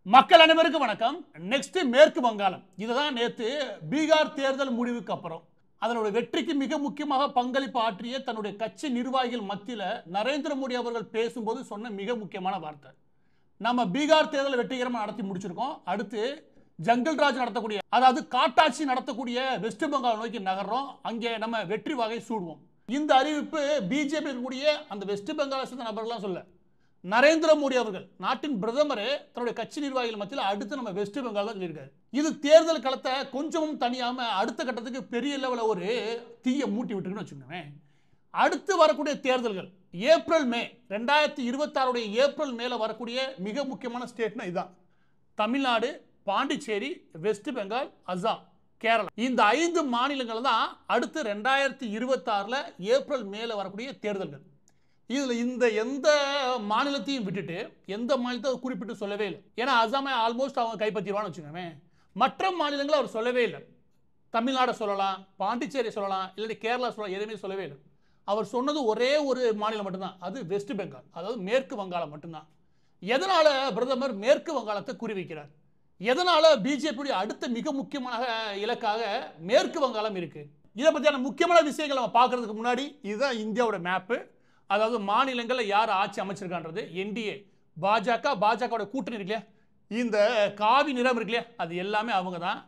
மக்கள் அனைவருக்கும் வணக்கம். நெக்ஸ்ட் மேற்கு வங்காளம். இதுதான் நேத்து பீகார் தேர்தல் முடிவுக்கு அப்புறம் அதனுடைய வெற்றிக்கு மிக முக்கியமாக பங்களிப்பு ஆற்றிய தன்னுடைய கட்சி நிர்வாகிகள் மத்தியில் நரேந்திர மோடி அவர்கள் பேசும்போது சொன்ன மிக முக்கியமான வார்த்தை, நம்ம பீகார் தேர்தல் வெற்றிகரமாக நடத்தி முடிச்சிருக்கோம். அடுத்து ஜங்கல் ராஜ் நடத்தக்கூடிய, அதாவது காட்டாட்சி நடத்தக்கூடிய வெஸ்ட் பெங்கால் நோக்கி நகர்றோம். அங்கே நம்ம வெற்றி வகை சூடுவோம். இந்த அறிவிப்பு பிஜேபி இருக்கக்கூடிய அந்த வெஸ்ட் பெங்காலை சேர்ந்த நபர்கள்லாம் சொல்ல, நரேந்திர மோடி அவர்கள் நாட்டின் பிரதமரே தன்னுடைய கட்சி நிர்வாகிகள் மத்தியில் அடுத்து நம்ம வெஸ்ட் பெங்கால் தான் சொல்லியிருக்காரு. இது தேர்தல் களத்தை கொஞ்சமும் தனியாம அடுத்த கட்டத்துக்கு பெரிய லெவலில் ஒரு தீயை மூட்டி விட்டுருக்குன்னு வச்சுக்கோங்க. அடுத்து வரக்கூடிய தேர்தல்கள் ஏப்ரல் மே 2026 ஏப்ரல் மேல வரக்கூடிய மிக முக்கியமான ஸ்டேட்னா இதுதான். தமிழ்நாடு, பாண்டிச்சேரி, வெஸ்ட் பெங்கால், அசாம், கேரளா, இந்த 5 மாநிலங்கள் தான் அடுத்து 2026 ஏப்ரல் மேல வரக்கூடிய தேர்தல்கள். இதில் இந்த எந்த மாநிலத்தையும் விட்டுட்டு எந்த மாநிலத்தை குறிப்பிட்டு சொல்லவே இல்லை. ஏன்னா அசாமை ஆல்மோஸ்ட் அவங்க கைப்பற்றிடுவான்னு வச்சுக்கோங்க. மற்ற மாநிலங்களை அவர் சொல்லவே இல்லை. தமிழ்நாடு சொல்லலாம், பாண்டிச்சேரி சொல்லலாம், இல்லாட்டி கேரளா சொல்லலாம், எதுவுமே சொல்லவே இல்லை. அவர் சொன்னது ஒரே ஒரு மாநிலம் மட்டும்தான், அது வெஸ்ட் பெங்கால், அதாவது மேற்கு வங்காளம் மட்டும்தான். எதனால பிரதமர் மேற்கு வங்காளத்தை குறிவைக்கிறார்? எதனால பிஜேபியுடைய அடுத்த மிக முக்கியமான இலக்காக மேற்கு வங்காளம் இருக்கு? இதை பற்றியான முக்கியமான விஷயங்களை நம்ம பார்க்கறதுக்கு முன்னாடி இதுதான் இந்தியாவோட மேப்பு. அதாவது மாநிலங்களில் யார் ஆட்சி அமைச்சிருக்கான்றது. என்டிஏ, பாஜக கூட்டணி இருக்கு இல்லையா, இந்த காவி நிறம் இருக்கு இல்லையா, அது எல்லாமே அவங்க தான்.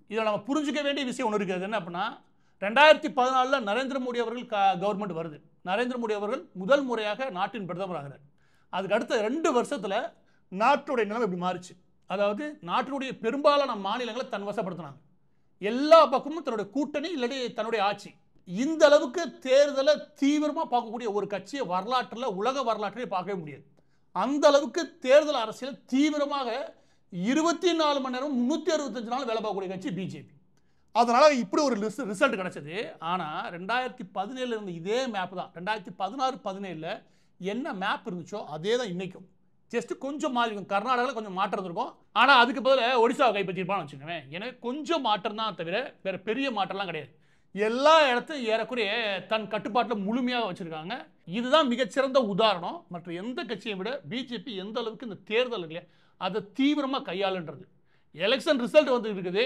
இதில் நம்ம புரிஞ்சுக்க வேண்டிய விஷயம் ஒன்று இருக்குது. என்ன அப்படின்னா, 2014 நரேந்திர மோடி அவர்கள் கவர்மெண்ட் வருது. நரேந்திர மோடி அவர்கள் முதல் முறையாக நாட்டின் பிரதமர் ஆகிறார். அதுக்கு அடுத்த 2 வருஷத்தில் நாட்டுடைய நிலைமை இப்படி மாறிச்சு. அதாவது நாட்டினுடைய பெரும்பாலான மாநிலங்களை தன் வசப்படுத்தினாங்க. எல்லா பக்கமும் தன்னுடைய கூட்டணி இல்லாட்டி தன்னுடைய ஆட்சி. இந்த அளவுக்கு தேர்தலை தீவிரமாக பார்க்கக்கூடிய ஒரு கட்சியை வரலாற்றில், உலக வரலாற்றிலே பார்க்கவே முடியாது. அந்த அளவுக்கு தேர்தல் அரசியல் தீவிரமாக 24 மணி நேரம் 365 நாள் வேலை பார்க்கக்கூடிய கட்சி பிஜேபி. அதனால இப்படி ஒரு ரிசல்ட் கிடைச்சது. ஆனால் 2017 இருந்த இதே மேப் தான் 2016-17 என்ன மேப் இருந்துச்சோ அதே தான் இன்னைக்கும். ஜஸ்ட் கொஞ்சம் மாறி இருக்கும். கர்நாடகாவில் கொஞ்சம் மாற்றம் இருக்கும். ஆனால் அதுக்கு பதில் ஒடிசாவை கைப்பற்றிருப்பான்னு வச்சுக்கோங்க. எனவே கொஞ்சம் மாற்றம் தான் தவிர வேற பெரிய மாற்றம்லாம் கிடையாது. எல்லா இடத்தையும் ஏறக்குறைய தன் கட்டுப்பாட்டில் முழுமையாக வச்சிருக்காங்க. இதுதான் மிகச்சிறந்த உதாரணம். மற்ற எந்த கட்சியை விட பிஜேபி எந்த அளவுக்கு இந்த தேர்தல் இல்லையா அதை தீவிரமாக கையாளுன்றது. எலெக்ஷன் ரிசல்ட் வந்து இருக்குது.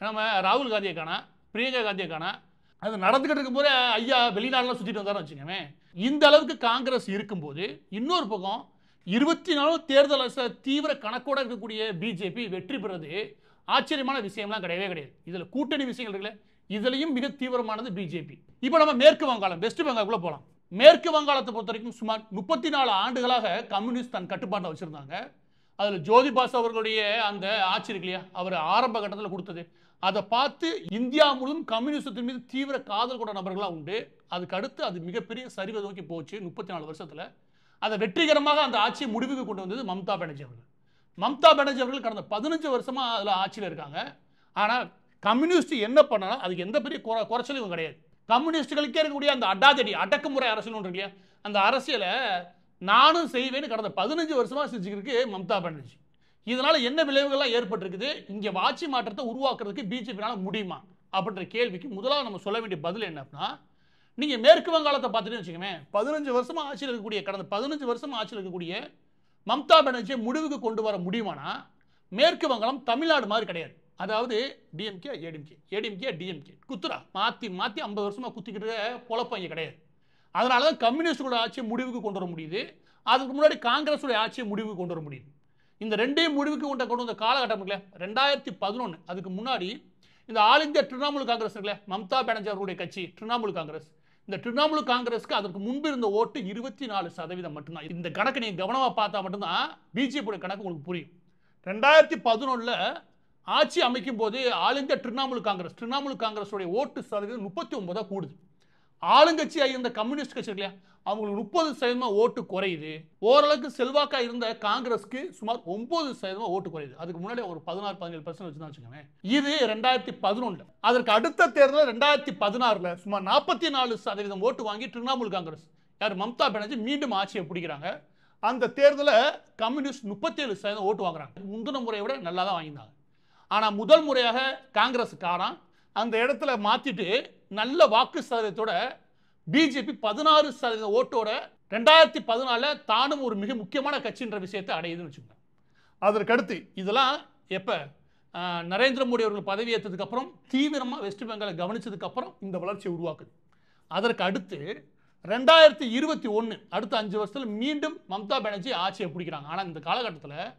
நம்ம ராகுல் காந்தியை காணா, பிரியங்கா காந்தியை காணா, அது நடந்துகிட்டு இருக்கும் போது ஐயா வெளிநாடுலாம் சுற்றிட்டு வந்தாருன்னு வச்சுக்கோங்க. இந்த அளவுக்கு காங்கிரஸ் இருக்கும்போது இன்னொரு பக்கம் 24 தேர்தல் தீவிர கணக்கோட இருக்கக்கூடிய பிஜேபி வெற்றி பெறுறது ஆச்சரியமான விஷயம்லாம் கிடையவே கிடையாது. இதில் கூட்டணி விஷயங்கள் இருக்குல்ல, இதுலயும் மிக தீவிரமானது பிஜேபி. இப்போ நம்ம மேற்கு வங்காளம், வெஸ்ட் பெங்காலுக்குள்ள போலாம். மேற்கு வங்காளத்தை பொறுத்த வரைக்கும் சுமார் 34 ஆண்டுகளாக கம்யூனிஸ்ட் தன் கட்டுப்பாட்டை வச்சிருந்தாங்க. அதில் ஜோதி பாசு அவர்களுடைய அந்த ஆட்சி இருக்கு இல்லையா, அவர் ஆரம்ப கட்டத்தில் கொடுத்தது, அதை பார்த்து இந்தியா முழுவதும் கம்யூனிஸ்டத்தின் மீது தீவிர காதல் கொண்ட நபர்களாக உண்டு. அதுக்கு அடுத்து அது மிகப்பெரிய சரிவை நோக்கி போச்சு. 34 வருஷத்தில் அதை வெற்றிகரமாக அந்த ஆட்சியை முடிவுக்கு கொண்டு வந்தது மம்தா பானர்ஜி அவர்கள். மம்தா பானர்ஜி அவர்கள் கடந்த 15 வருஷமா அதில் ஆட்சியில் இருக்காங்க. ஆனால் கம்யூனிஸ்ட் என்ன பண்ணாலும் அதுக்கு எந்த பெரிய குறைச்சலும் கிடையாது. கம்யூனிஸ்டுகளுக்கே இருக்கக்கூடிய அந்த அடாதடி அடக்குமுறை அரசியல் ஒன்று இல்லையா, அந்த அரசியலை நானும் செய்வேன்னு கடந்த 15 வருஷமா செஞ்சுக்கிருக்கு மம்தா பானர்ஜி. இதனால என்ன விளைவுகள்லாம் ஏற்பட்டிருக்குது, இங்கே ஆட்சி மாற்றத்தை உருவாக்குறதுக்கு பிஜேபினால முடியுமா அப்படின்ற கேள்விக்கு முதலாவது நம்ம சொல்ல வேண்டிய பதில் என்ன அப்படின்னா, நீங்க மேற்கு வங்காளத்தை பார்த்துட்டு வச்சுக்கோங்க. 15 வருஷமா ஆட்சியில் இருக்கக்கூடிய, கடந்த 15 வருஷமா ஆட்சியில் இருக்கக்கூடிய மம்தா பானர்ஜியை முடிவுக்கு கொண்டு வர முடியுமானா, மேற்கு வங்காளம் தமிழ்நாடு மாதிரி கிடையாது. அதாவது டிஎம்கே ஏடிஎம்கே, ஏடிஎம்கே டிஎம்கே குத்துரா மாற்றி 50 வருஷமாக குத்திக்கிட்டு பொழப்பம் இங்கே கிடையாது. அதனால தான் கம்யூனிஸ்டோட ஆட்சியை முடிவுக்கு கொண்டு வர முடியுது. அதுக்கு முன்னாடி காங்கிரஸோட ஆட்சியை முடிவுக்கு கொண்டு வர முடியுது. இந்த ரெண்டையும் முடிவுக்கு கொண்டு வந்த காலகட்டம் இல்லை 2011. அதுக்கு முன்னாடி இந்த ஆல் இந்தியா திரிணாமுல் காங்கிரஸ் இருக்குல்ல, மம்தா பானர்ஜி அவர்களுடைய கட்சி திரிணாமுல் காங்கிரஸ், இந்த திரிணாமுல் காங்கிரஸ்க்கு அதற்கு முன்பு இருந்த ஓட்டு 24% மட்டும்தான். இந்த கணக்கு நீங்கள் கவனமாக பார்த்தா மட்டும்தான் பிஜேபியோட கணக்கு உங்களுக்கு புரியும். 2011 ஆட்சி அமைக்கும் போது ஆல் இந்தியா திரிணாமுல் காங்கிரஸ் ஓட்டு சதவீதம் 39 கூடுது. ஆளுங்கட்சியாக இருந்த கம்யூனிஸ்ட் கட்சி இல்லையா, அவங்களுக்கு 30% ஓட்டு குறையுது. ஓரளவுக்கு செல்வாக்கா இருந்த காங்கிரஸ்க்கு சுமார் 9% ஓட்டு குறையுது. அதுக்கு முன்னாடி ஒரு 16-17% வச்சுதான் வச்சுக்கோங்க. இது 2011. அதற்கு அடுத்த தேர்தல் 2016 சுமார் 44% ஓட்டு வாங்கி திரிணாமுல் காங்கிரஸ், யார் மம்தா பானர்ஜி, மீண்டும் ஆட்சியை பிடிக்கிறாங்க. அந்த தேர்தலில் கம்யூனிஸ்ட் 37% ஓட்டு வாங்குறாங்க. முந்தின முறையை விட நல்லா தான் வாங்கினாங்க. ஆனால் முதல் முறையாக காங்கிரஸ் காரம் அந்த இடத்துல மாற்றிட்டு நல்ல வாக்கு சதவீதத்தோட பிஜேபி 16% ஓட்டோட 2014 தானும் ஒரு மிக முக்கியமான கட்சின்ற விஷயத்தை அடையுதுன்னு வச்சுக்கோங்க. அதற்கடுத்து இதெல்லாம் எப்போ நரேந்திர மோடி அவர்கள் பதவி ஏற்றதுக்கு அப்புறம் தீவிரமாக வெஸ்ட் பெங்காலை கவனிச்சதுக்கு அப்புறம் இந்த வளர்ச்சியை உருவாக்குது. அதற்கு அடுத்து 2021 அடுத்த 5 வருஷத்தில் மீண்டும் மம்தா பானர்ஜி ஆட்சியை பிடிக்கிறாங்க. ஆனால் இந்த காலகட்டத்தில்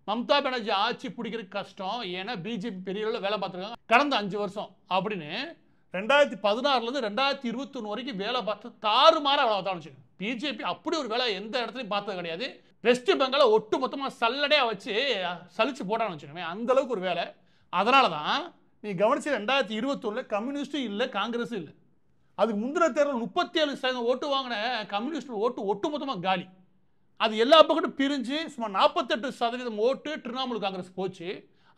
மம்தா பானர்ஜி ஆட்சி பிடிக்கிறது கஷ்டம், ஏன்னா பிஜேபி பெரிய அளவில் வேலை பார்த்துருக்காங்க கடந்த 5 வருஷம் அப்படின்னு 2016லேருந்து 2021 வரைக்கும் வேலை பார்த்து தாறுமாற வேலை பார்த்தாலும் வச்சுக்கோங்க. பிஜேபி அப்படி ஒரு வேலை எந்த இடத்துலையும் பார்த்தது கிடையாது. வெஸ்ட் பெங்காலை ஒட்டு மொத்தமாக சல்லடையாக வச்சு சலிச்சு போட்டான்னு வச்சுக்கோங்க, அந்த அளவுக்கு ஒரு வேலை. அதனால தான் நீ கவனிச்சு 2021 கம்யூனிஸ்டும் இல்லை, காங்கிரஸும் இல்லை. அதுக்கு முந்தின தேர்தல் 37% ஓட்டு வாங்கின கம்யூனிஸ்ட் ஓட்டு ஒட்டு மொத்தமாக காலி. அது எல்லா பக்கமும் பிரிஞ்சு சுமார் 48% ஓட்டு திரிணாமுல் காங்கிரஸ் போச்சு.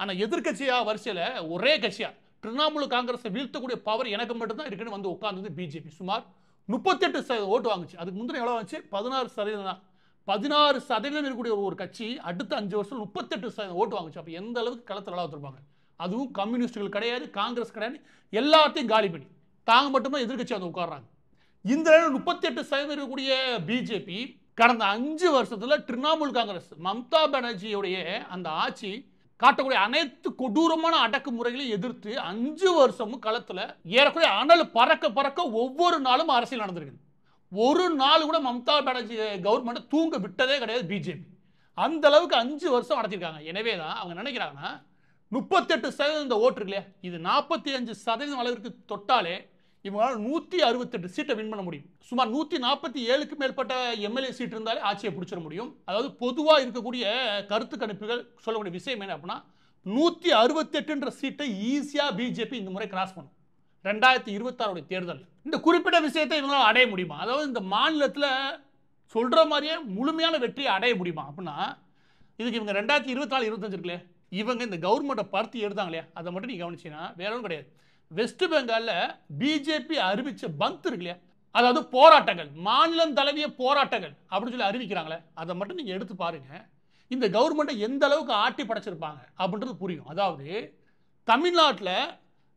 ஆனால் எதிர்கட்சியாக வரிசையில் ஒரே கட்சியாக திரிணாமுல் காங்கிரஸை வீழ்த்தக்கூடிய பவர் எனக்கு மட்டும்தான் இருக்குன்னு வந்து உட்கார்ந்தது பிஜேபி. சுமார் 38% ஓட்டு வாங்குச்சு. அதுக்கு முந்தின எவ்வளோ வந்துச்சு? 16% தான். 16% இருக்கக்கூடிய ஒரு கட்சி அடுத்த 5 வருஷம் 38% ஓட்டு வாங்குச்சு. அப்போ எந்த அளவுக்கு களத்தில் விளையாட வச்சிருப்பாங்க. அதுவும் கம்யூனிஸ்டுகள் கிடையாது, காங்கிரஸ் கிடையாது, எல்லாத்தையும் காலி பண்ணி தாங்க மட்டும்தான் எதிர்கட்சி வந்து உட்கார்றாங்க. இந்த 38% இருக்கக்கூடிய பிஜேபி கடந்த 5 வருஷத்துல திரிணாமுல் காங்கிரஸ் மம்தா பானர்ஜியுடைய அந்த ஆட்சி காட்டக்கூடிய அனைத்து கொடூரமான அடக்குமுறைகளையும் எதிர்த்து 5 வருஷமும் களத்துல ஏறக்குறைய அனல் பறக்க பறக்க ஒவ்வொரு நாளும் அரசியல் நடந்திருக்கு. ஒரு நாள் கூட மம்தா பானர்ஜி கவர்மெண்ட் தூங்க விட்டதே கிடையாது பிஜேபி. அந்த அளவுக்கு 5 வருஷம் நடத்திருக்காங்க. எனவே தான் அவங்க நினைக்கிறாங்கன்னா 38% இந்த ஓட்டு இருக்கு இல்லையா, இது 45% அளவிற்கு தொட்டாலே இவங்களால் 168 சீட்டை வின் பண்ண முடியும். சுமார் 147க்கு மேற்பட்ட எம்எல்ஏ சீட் இருந்தாலே ஆட்சியை பிடிச்சிட முடியும். அதாவது பொதுவாக இருக்கக்கூடிய கருத்து கணிப்புகள் சொல்லக்கூடிய விஷயம் என்ன அப்படின்னா 168 சீட்டை ஈஸியாக பிஜேபி இந்த முறை கிராஸ் பண்ணும் 2026 தேர்தல். இந்த குறிப்பிட்ட விஷயத்தை இவங்களால் அடைய முடியுமா? அதாவது இந்த மாநிலத்தில் சொல்ற மாதிரியே முழுமையான வெற்றியை அடைய முடியுமா அப்படின்னா இதுக்கு இவங்க 2024-25 இருக்குல்ல, இவங்க இந்த கவர்மெண்ட்டை பருத்தி எடுத்தாங்க இல்லையா, அதை மட்டும் நீ கவனிச்சீங்கன்னா வேற ஒன்றும் கிடையாது. வெஸ்ட் பெங்காலில் பிஜேபி அறிவிச்ச பந்த் இருக்கு இல்லையா, அதாவது போராட்டங்கள், மாநிலம் தழுவிய போராட்டங்கள் அப்படின்னு சொல்லி அறிவிக்கிறாங்களே, அதை மட்டும் நீங்கள் எடுத்து பாருங்க. இந்த கவர்மெண்ட்டை எந்த அளவுக்கு ஆட்டி படைச்சிருப்பாங்க அப்படின்றது புரியும். அதாவது தமிழ்நாட்டில்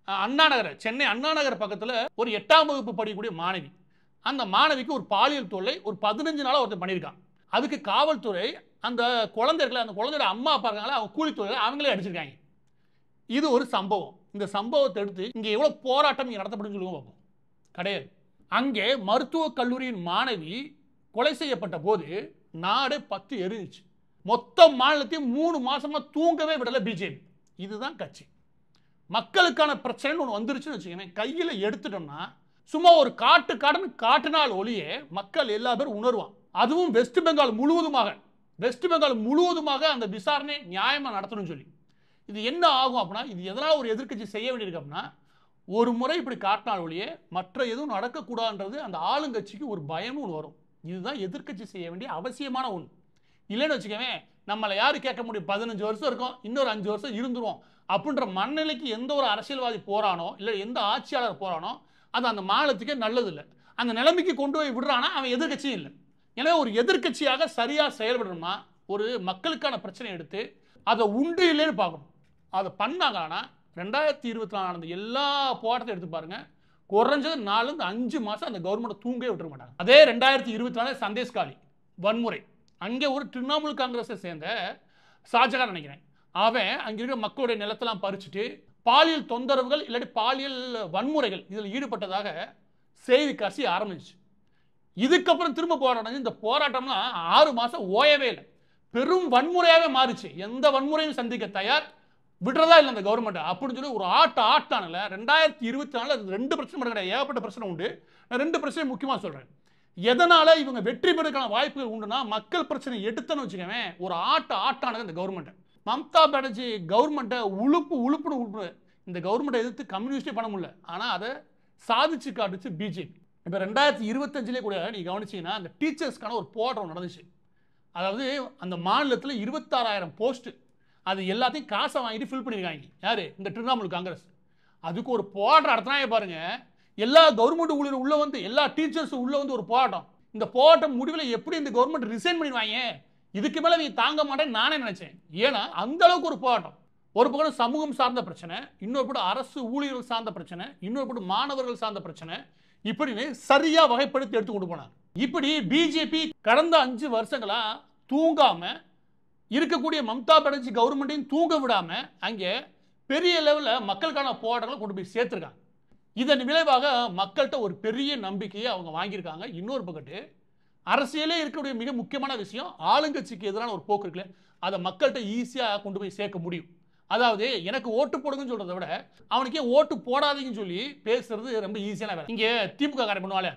அண்ணா நகர், சென்னை அண்ணா நகர் பக்கத்தில் ஒரு 8ஆம் வகுப்பு படிக்கக்கூடிய மாணவி, அந்த மாணவிக்கு ஒரு பாலியல் தொல்லை ஒரு 15 நாளாக ஒருத்தர் பண்ணியிருக்கான். அதுக்கு காவல்துறை அந்த குழந்தைகளை, அந்த குழந்தையோட அம்மா அப்பா இருக்காங்களா, அவங்க கூலித்தொழிலை அவங்களே அடிச்சிருக்காங்க. இது ஒரு சம்பவம். இந்த சம்பவத்தை எடுத்து இங்கே எவ்வளோ போராட்டம் இங்கே நடத்தப்படும் சொல்லுங்க பார்ப்போம். கிடையாது. அங்கே மருத்துவக் கல்லூரியின் மாணவி கொலை செய்யப்பட்ட போது நாடு 10 எரிஞ்சிச்சு. மொத்த மாநிலத்தையும் 3 மாசமா தூங்கவே விடலை பிஜேபி. இதுதான் கட்சி. மக்களுக்கான பிரச்சனைன்னு ஒன்று வந்துருச்சுன்னு வச்சுக்கோங்க, கையில் எடுத்துட்டோம்னா சும்மா ஒரு காட்டுன்னு காட்டினால் ஒளியே மக்கள் எல்லா பேரும் உணர்வான். அதுவும் வெஸ்ட் பெங்கால் முழுவதுமாக அந்த விசாரணை நியாயமாக நடத்தணும்னு சொல்லி. இது என்ன ஆகும் அப்படின்னா, இது எதனால் ஒரு எதிர்க்கட்சி செய்ய வேண்டியிருக்கு அப்படின்னா, ஒரு முறை இப்படி காட்டினால் ஒழிய மற்ற எதுவும் நடக்கக்கூடாதுன்றது அந்த ஆளுங்கட்சிக்கு ஒரு பயமும் ஒன்று வரும். இதுதான் எதிர்க்கட்சி செய்ய வேண்டிய அவசியமான ஒன்று. இல்லைன்னு வச்சுக்கவே நம்மளை யார் கேட்க முடியும், 15 வருஷம் இருக்கும், இன்னொரு 5 வருஷம் இருந்துருவோம் அப்படின்ற மனநிலைக்கு எந்த ஒரு அரசியல்வாதி போறானோ, இல்லை எந்த ஆட்சியாளர் போறானோ, அது அந்த மாநிலத்துக்கே நல்லது இல்லை. அந்த நிலைமைக்கு கொண்டு போய் விடுறானா அவன் எதிர்க்கட்சியும் இல்லை. எனவே ஒரு எதிர்க்கட்சியாக சரியாக செயல்படணும்னா ஒரு மக்களுக்கான பிரச்சனை எடுத்து அதை உண்டு இல்லைன்னு பார்க்கணும். அதை பண்ணாங்கன்னா 2024 நடந்த எல்லா போராட்டத்தையும் எடுத்து பாருங்க, குறைஞ்சது 4-5 மாசம் அந்த கவர்மெண்ட் தூங்கவே விட்டுற மாட்டாங்க. அதே 2024 சந்தேஷ்காலி வன்முறை, அங்கே ஒரு திரிணாமுல் காங்கிரஸை சேர்ந்த ஷாஜகான் நினைக்கிறேன், அவன் அங்கே இருக்கிற மக்களுடைய நிலத்தெல்லாம் பறிச்சுட்டு பாலியல் தொந்தரவுகள் இல்லாட்டி பாலியல் வன்முறைகள் இதில் ஈடுபட்டதாக செய்தி கசி ஆரம்பிச்சு. இதுக்கப்புறம் திரும்ப போராட்டம். இந்த போராட்டம்லாம் 6 மாசம் ஓயவே இல்லை, பெரும் வன்முறையாகவே மாறிச்சு. எந்த வன்முறையும் சந்திக்க தயார், விடுறதா இல்லை அந்த கவர்மெண்ட் அப்படின்னு சொல்லி ஒரு ஆட்டானல. 2024 அது 2 பிரச்சனை மட்டும் கிடையாது, ஏகப்பட்ட பிரச்சனை உண்டு. நான் 2 பிரச்சனை முக்கியமாக சொல்கிறேன். எதனால இவங்க வெற்றி பெறதுக்கான வாய்ப்புகள் உண்டுன்னா, மக்கள் பிரச்சனை எடுத்தன்னு வச்சுக்கவே ஒரு ஆட்டானது இந்த கவர்மெண்ட். மம்தா பானர்ஜி கவர்மெண்ட்டை உழுப்புன்னு இந்த கவர்மெண்ட்டை எதிர்த்து கம்யூனிஸ்டே பண்ண முடியல, ஆனால் அதை சாதிச்சு காட்டுச்சு பிஜேபி. இப்போ 2025 கூட நீ கவனிச்சிங்கன்னா அந்த டீச்சர்ஸ்க்கான ஒரு போராட்டம் நடந்துச்சு. அதாவது அந்த மாநிலத்தில் 26,000 போஸ்ட், அது எல்லாத்தையும் காசை வாங்கிட்டு ஃபில் பண்ணியிருக்காங்க. யார்? இந்த திரிணாமுல் காங்கிரஸ். அதுக்கு ஒரு போராட்டம் நடத்தினா பாருங்க, எல்லா கவர்மெண்ட் ஊழியர் உள்ள வந்து, எல்லா டீச்சர்ஸும் உள்ள வந்து ஒரு போராட்டம். இந்த போராட்டம் முடிவில் எப்படி இந்த கவர்மெண்ட் ரிசைன் பண்ணிடுவாங்க, இதுக்கு மேலே நீ தாங்க மாட்டேன்னு நானே நினைச்சேன். ஏன்னா அந்த அளவுக்கு ஒரு போராட்டம். ஒரு பக்கம் சமூகம் சார்ந்த பிரச்சனை, இன்னொரு பக்கம் அரசு ஊழியர்கள் சார்ந்த பிரச்சனை, இன்னொரு பக்கம் மாணவர்கள் சார்ந்த பிரச்சனை, இப்படின்னு சரியா வகைப்படுத்தி எடுத்து கொண்டு போனாங்க. இப்படி பிஜேபி கடந்த 5 வருஷங்களா தூங்காம இருக்கக்கூடிய மம்தா பானர்ஜி கவர்மெண்ட்டையும் தூங்க விடாம அங்கே பெரிய லெவலில் மக்களுக்கான போராட்டங்களை கொண்டு போய் சேர்த்துருக்காங்க. இதன் விளைவாக மக்கள்கிட்ட ஒரு பெரிய நம்பிக்கையை அவங்க வாங்கியிருக்காங்க. இன்னொரு பக்கத்து அரசியலே இருக்கக்கூடிய மிக முக்கியமான விஷயம் ஆளுங்கட்சிக்கு எதிரான ஒரு போக்கு இருக்குல்ல, அதை மக்கள்கிட்ட ஈஸியாக கொண்டு போய் சேர்க்க முடியும். அதாவது எனக்கு ஓட்டு போடுங்கன்னு சொல்றதை விட அவனுக்கே ஓட்டு போடாதீங்கன்னு சொல்லி பேசுறது ரொம்ப ஈஸியான வேலை. இங்கே திமுக காரை பண்ணுவாங்க,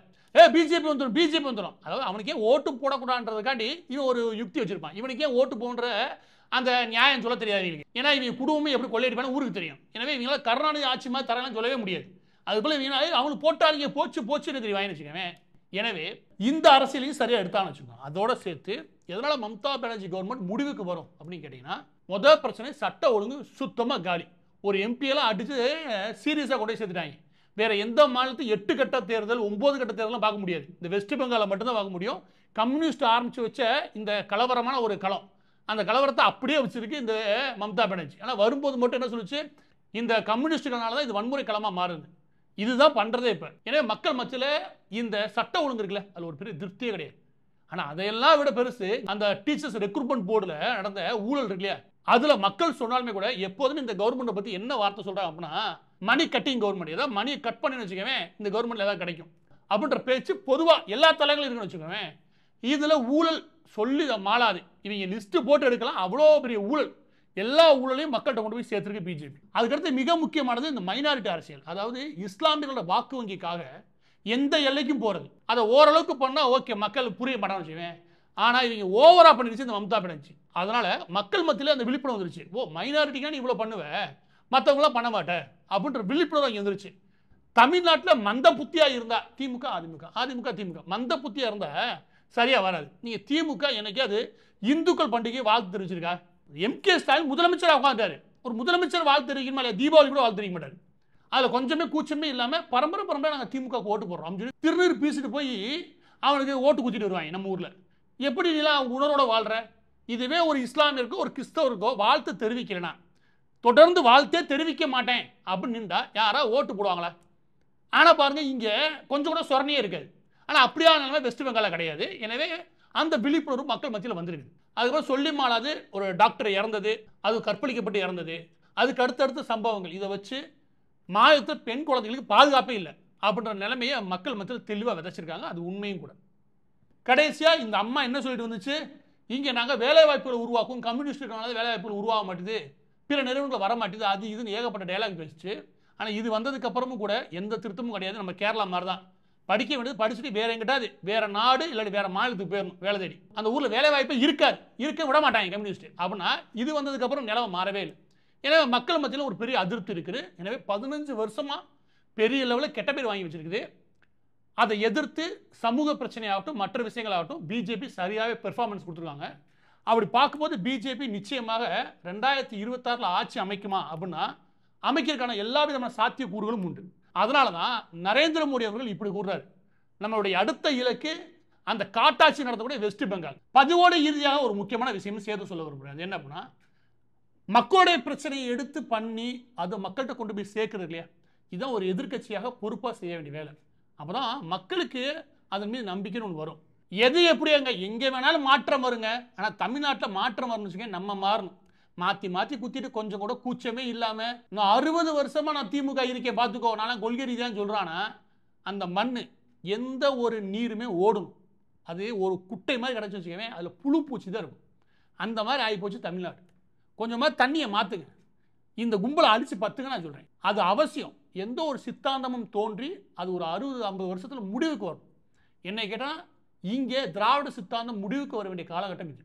பிஜேபி வந்துடும் பிஜேபி வந்துடும். அதாவது அவனுக்கே ஓட்டு போடக்கூடாதுன்றதுக்காண்டி இவன் ஒரு யுக்தி வச்சிருப்பான். இவனுக்கே ஓட்டு போன்ற அந்த நியாயம் சொல்ல தெரியாது. ஏன்னா இவங்க குடும்பமே எப்படி கொள்ளையடிப்பானு ஊருக்கு தெரியும். எனவே இவங்களால கருணாநிதி ஆட்சி மாதிரி தரலாம் சொல்லவே முடியாது. அதுக்குள்ள இவங்க அவனுக்கு போட்டாங்க போச்சு போச்சுன்னு தெரியும் வச்சுக்கோங்க. எனவே இந்த அரசியலையும் சரியா எடுத்தான்னு வச்சுக்கோங்க. அதோட சேர்த்து எதனால மம்தா பானர்ஜி கவர்மெண்ட் முடிவுக்கு வரும் அப்படின்னு கேட்டீங்கன்னா, முதல் பிரச்சனை சட்ட ஒழுங்கு சுத்தமா காலி. ஒரு எம்பி எல்லாம் அடிச்சு சீரியஸா கொண்டு சேர்த்துட்டாங்க. வேற எந்த மாநிலத்தையும் 8 கட்ட தேர்தல் 9 கட்ட தேர்தல் பார்க்க முடியாது. இந்த வெஸ்ட் பெங்கால மட்டும்தான் பார்க்க முடியும். கம்யூனிஸ்ட் ஆரம்பிச்சு வச்ச இந்த கலவரமான ஒரு களம், அந்த கலவரத்தை அப்படியே வச்சிருக்கு இந்த மம்தா பானர்ஜி. ஆனால் வரும்போது மட்டும் என்ன சொல்லுச்சு, இந்த கம்யூனிஸ்டுகளால தான் இது வன்முறை களமாக மாறுது. இதுதான் பண்றதே இப்ப. எனவே மக்கள் மத்தியில் இந்த சட்ட ஒழுங்கு இருக்குல்ல, அது ஒரு பெரிய திருப்தியே கிடையாது. ஆனா அதையெல்லாம் விட பெருசு அந்த டீச்சர்ஸ் ரெக்ரூட்மெண்ட் போர்டுல நடந்த ஊழல் இருக்கு இல்லையா, அதுல மக்கள் சொன்னாலுமே கூட எப்போதுமே இந்த கவர்மெண்ட் பத்தி என்ன வார்த்தை சொல்றாங்க அப்படின்னா, மணி கட்டிங் கவர்மெண்ட். ஏதாவது மணியை கட் பண்ணி வச்சுக்கவே இந்த கவர்மெண்ட்ல ஏதாவது கிடைக்கும் அப்படின்ற பேச்சு பொதுவா எல்லா தலைகளும் இருக்குன்னு வச்சுக்கோங்க. இதுல ஊழல் சொல்லி மாளாது. இவங்க லிஸ்ட் போட்டு எடுக்கலாம், அவ்வளோ பெரிய ஊழல். எல்லா ஊழலையும் மக்கள்கிட்ட கொண்டு போய் சேர்த்திருக்கு பிஜேபி. அதுக்கடுத்து மிக முக்கியமானது இந்த மைனாரிட்டி அரசியல். அதாவது இஸ்லாமியர்களோட வாக்கு வங்கிக்காக எந்த எல்லைக்கும் போறது. அதை ஓரளவுக்கு பண்ணா ஓகே, மக்கள் புரிய மாட்டான்னு வச்சுக்கேன். ஆனா இவங்க ஓவரா பண்ணிருச்சு இந்த மம்தா பானர்ஜி. அதனால மக்கள் மத்தியில் அந்த விழிப்புணர்வு வந்துருச்சு. ஓ, மைனாரிட்டிக்கான இவ்வளவு பண்ணுவ, மற்றவங்களாம் பண்ண மாட்டேன் அப்படின்ற விழிப்புணர்வு அங்கே வந்துருச்சு. தமிழ்நாட்டில் மந்த புத்தியா இருந்தா திமுக அதிமுக அதிமுக திமுக மந்த புத்தியா இருந்தா சரியா வராது. நீங்க திமுக என்னைக்கு அது இந்துக்கள் பண்டிகை வாழ்த்து தெரிவிச்சிருக்கா? எம்.கே. ஸ்டாலின் முதலமைச்சராக உட்காந்துட்டாரு. ஒரு முதலமைச்சர் வாழ்த்து தெரிவிக்கணுமா இல்லையா? தீபாவளி கூட வாழ்த்து தெரிவிக்க மாட்டாரு. அதில் கொஞ்சமே கூச்சமே இல்லாமல் பரம்பரை நாங்கள் திமுக ஓட்டு போடுறோம் அப்படின்னு சொல்லி திருநீர் பீசிட்டு போய் அவனுக்கு ஓட்டு குத்திட்டு வருவாங்க நம்ம ஊரில். எப்படி நீலாம் அவங்க உணர்வோட வாழ்ற? இதுவே ஒரு இஸ்லாமியருக்கோ ஒரு கிறிஸ்தவருக்கோ வாழ்த்து தெரிவிக்கிறேன்னா தொடர்ந்து வாழ்த்தே தெரிவிக்க மாட்டேன் அப்படின்னு நின்றா யாரா ஓட்டு போடுவாங்களா? ஆனால் பாருங்க, இங்கே கொஞ்சம் கூட சொரணையே இருக்காது. ஆனால் அப்படியான நிலைமை வெஸ்ட் பெங்காலில் கிடையாது. எனவே அந்த விழிப்புணர்வு மக்கள் மத்தியில் வந்துருக்கு. அதுக்கப்புறம் சொல்லி மாளாது ஒரு டாக்டர் இறந்தது, அது கற்பழிக்கப்பட்டு இறந்தது, அதுக்கு அடுத்தடுத்த சம்பவங்கள், இதை வச்சு மாதத்தில் பெண் குழந்தைகளுக்கு பாதுகாப்பே இல்லை அப்படின்ற நிலைமையை மக்கள் மத்தியில் தெளிவாக விதைச்சிருக்காங்க. அது உண்மையும் கூட. கடைசியாக இந்த அம்மா என்ன சொல்லிட்டு வந்துச்சு, இங்கே நாங்கள் வேலை வாய்ப்புகளை உருவாக்கும், கம்யூனிஸ்டுனால வேலை வாய்ப்புகள் உருவாக மாட்டேது, பிற நிறுவனங்கள் வர மாட்டேது, அது இதுன்னு ஏகப்பட்ட டைலாக் பேசிச்சு. ஆனால் இது வந்ததுக்கு அப்புறமும் கூட எந்த திருத்தமும் கிடையாது. நம்ம கேரளா மாதிரி தான், படிக்க வேண்டியது படிச்சுட்டு வேற எங்கிட்டாது வேற நாடு இல்லாட்டி வேற மாநிலத்துக்கு போயிடணும் வேலை தேடி. அந்த ஊரில் வேலை வாய்ப்பே இருக்காது, இருக்க விட மாட்டாங்க கம்யூனிஸ்ட். அப்படின்னா இது வந்ததுக்கு அப்புறம் நிலவை மாறவே இல்லை. எனவே மக்கள் மத்தியில் ஒரு பெரிய அதிருப்தி இருக்குது. எனவே 15 வருஷமா பெரிய லெவலில் கெட்ட பேர் வாங்கி வச்சிருக்குது. அதை எதிர்த்து சமூக பிரச்சனையாகட்டும் மற்ற விஷயங்களாகட்டும் பிஜேபி சரியாகவே பெர்ஃபார்மன்ஸ் கொடுத்துருக்காங்க. அப்படி பார்க்கும்போது பிஜேபி நிச்சயமாக 2026 ஆட்சி அமைக்குமா அப்படின்னா அமைக்கிறதுக்கான எல்லா விதமான சாத்தியக்கூறுகளும் உண்டு. அதனால தான் நரேந்திர மோடி அவர்கள் இப்படி கூறுறாரு, நம்மளுடைய அடுத்த இலக்கு அந்த காட்டாட்சி நடத்தக்கூடிய வெஸ்ட் பெங்கால். பதிவோட இறுதியாக ஒரு முக்கியமான விஷயம் சேர்த்து சொல்ல விரும்புகிறேன். என்ன அப்படின்னா, மக்களுடைய பிரச்சனையை எடுத்து பண்ணி அதை மக்கள்கிட்ட கொண்டு போய் சேர்க்கிறது இல்லையா, இதுதான் ஒரு எதிர்கட்சியாக பொறுப்பாக செய்ய வேண்டிய வேலை. அப்போதான் மக்களுக்கு அதன் மீது நம்பிக்கைன்னு ஒன்று வரும். எது எப்படி எங்கே வேணாலும் மாற்றம் வருங்க. ஆனால் தமிழ்நாட்டில் மாற்றம் வரணும்னு வச்சுக்கோங்க, நம்ம மாறணும். மாற்றி மாற்றி குத்திட்டு கொஞ்சம் கூட கூச்சமே இல்லாமல் இன்னும் 60 வருஷமாக நான் திமுக இருக்கேன் பார்த்துக்கோ, நான் கொள்கை ரீதியான்னு சொல்கிறான்னா அந்த மண் எந்த ஒரு நீருமே ஓடும். அது ஒரு குட்டை மாதிரி கிடச்சி வச்சுக்கவே, அதில் புழு பூச்சி தான் இருக்கும். அந்த மாதிரி ஆகிப்போச்சு தமிழ்நாடு. கொஞ்சமாக தண்ணியை மாற்றுங்க, இந்த கும்பலை அடித்து பத்துங்க நான் சொல்கிறேன். அது அவசியம். எந்த ஒரு சித்தாந்தமும் தோன்றி அது ஒரு 60-50 வருஷத்தில் முடிவுக்கு வரும். என்னை கேட்டால் இங்கே திராவிட சித்தாந்தம் முடிவுக்கு வர வேண்டிய காலகட்டம் இது.